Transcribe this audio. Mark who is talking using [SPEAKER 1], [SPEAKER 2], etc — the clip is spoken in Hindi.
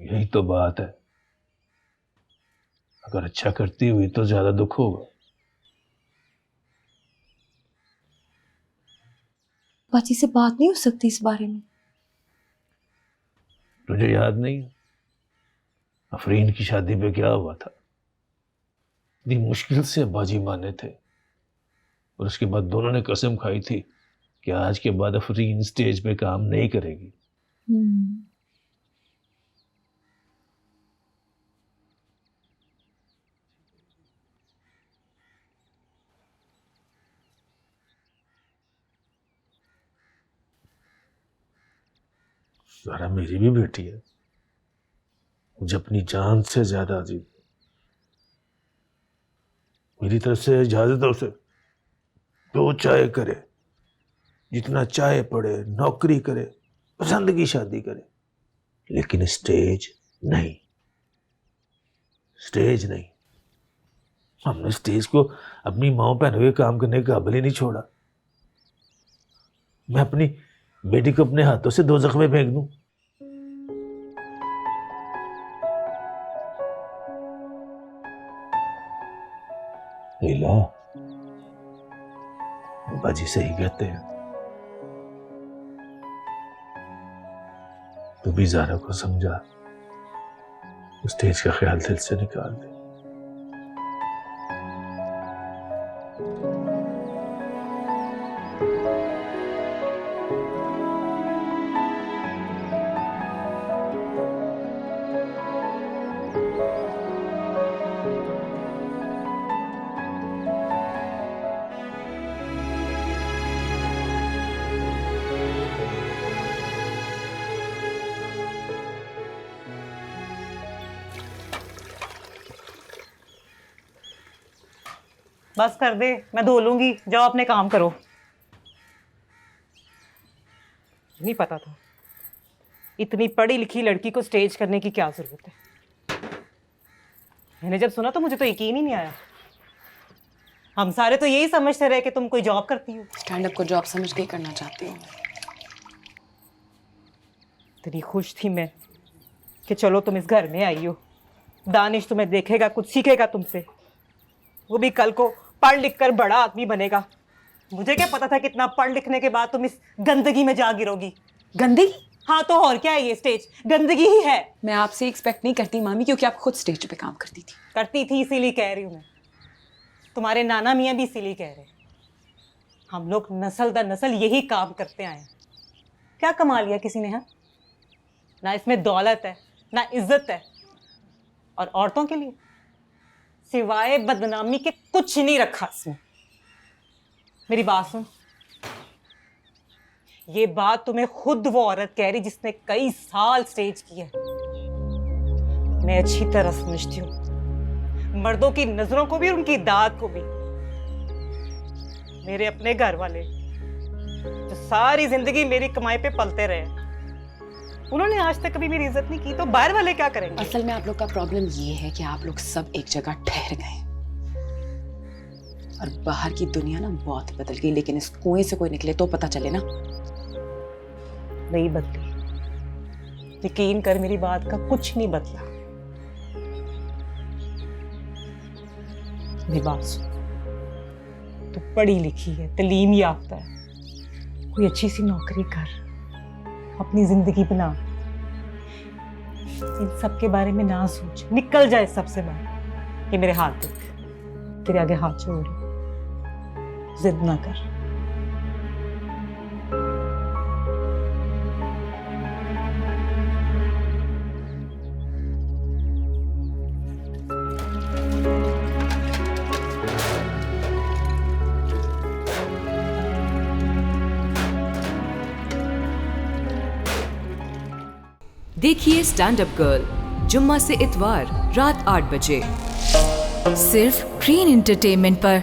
[SPEAKER 1] यही तो बात है, अगर अच्छा करती हुई तो ज्यादा दुख होगा।
[SPEAKER 2] बाजी से बात नहीं हो सकती इस बारे में?
[SPEAKER 1] तुझे याद नहीं है अफरीन की शादी पे क्या हुआ था? इतनी मुश्किल से बाजी माने थे और उसके बाद दोनों ने कसम खाई थी कि आज के बाद अफरीन स्टेज पे काम नहीं करेगी। ज़रा मेरी भी बेटी है, मुझे अपनी जान से ज्यादा अजीज। मेरी तरफ से इजाजत है उसे, जो चाहे करे, जितना चाहे पढ़े, नौकरी करे, पसंद की शादी करे, लेकिन स्टेज नहीं। स्टेज नहीं। हमने स्टेज को अपनी माओ बहनों के काम करने के काबिल ही नहीं छोड़ा। मैं अपनी बेटी को अपने हाथों से दोज़ख में फेंक दूं? लीला, बाजी सही कहते हैं, तू भी ज़ारा को समझा, स्टेज का ख्याल दिल से निकाल दे।
[SPEAKER 3] बस कर दे, मैं धो लूंगी, जाओ अपने काम करो। नहीं पता था इतनी पढ़ी लिखी लड़की को स्टेज करने की क्या जरूरत है। मैंने जब सुना तो मुझे तो यकीन ही नहीं आया। हम सारे तो यही समझते रहे कि तुम कोई जॉब करती हो।
[SPEAKER 4] स्टैंड अप को जॉब समझ के ही करना चाहती हूँ।
[SPEAKER 3] इतनी खुश थी मैं कि चलो तुम इस घर में आई हो, दानिश तुम्हें देखेगा, कुछ सीखेगा तुमसे, वो भी कल को पढ़ लिख कर बड़ा आदमी बनेगा। मुझे क्या पता था कितना पढ़ लिखने के बाद तुम इस गंदगी में जा गिरोगी।
[SPEAKER 4] गंदगी?
[SPEAKER 3] हाँ तो और क्या है, ये स्टेज गंदगी ही है।
[SPEAKER 4] मैं आपसे एक्सपेक्ट नहीं करती मामी, क्योंकि आप खुद स्टेज पे काम करती थी।
[SPEAKER 3] करती थी इसीलिए कह रही हूँ मैं, तुम्हारे नाना मियाँ भी इसीलिए कह रहे हैं। हम लोग नस्ल दर नस्ल यही काम करते आए हैं। क्या कमा लिया किसी ने? हाँ, ना इसमें दौलत है ना इज्जत है, और औरतों के लिए सिवाय बदनामी के कुछ नहीं रखा इसमें। मेरी बात सुन, ये बात तुम्हें खुद वो औरत कह रही जिसने कई साल स्टेज की है। मैं अच्छी तरह समझती हूँ मर्दों की नजरों को भी और उनकी दाद को भी। मेरे अपने घर वाले जो सारी जिंदगी मेरी कमाई पे पलते रहे, उन्होंने आज तक कभी मेरी इज्जत नहीं की, तो बाहर वाले क्या करेंगे?
[SPEAKER 4] असल में आप लोग का प्रॉब्लम ये है कि आप लोग सब एक जगह ठहर गए और बाहर की दुनिया ना बहुत बदल गई, लेकिन इस कुएं से कोई निकले तो पता चले ना।
[SPEAKER 3] नहीं बदली, यकीन कर, मेरी बात का कुछ नहीं बदला। मेरी बात सुन, तू पढ़ी लिखी है, तालीम याफ्ता है, कोई अच्छी सी नौकरी कर, अपनी जिंदगी बना। इन सब के बारे में ना सोच, निकल जाए सबसे बाहर। ये मेरे हाथ देख, तेरे आगे हाथ जोड़ रही, जिद ना कर।
[SPEAKER 5] देखिए स्टैंड अप गर्ल जुम्मा से इतवार रात 8 बजे
[SPEAKER 6] सिर्फ ग्रीन एंटरटेनमेंट पर।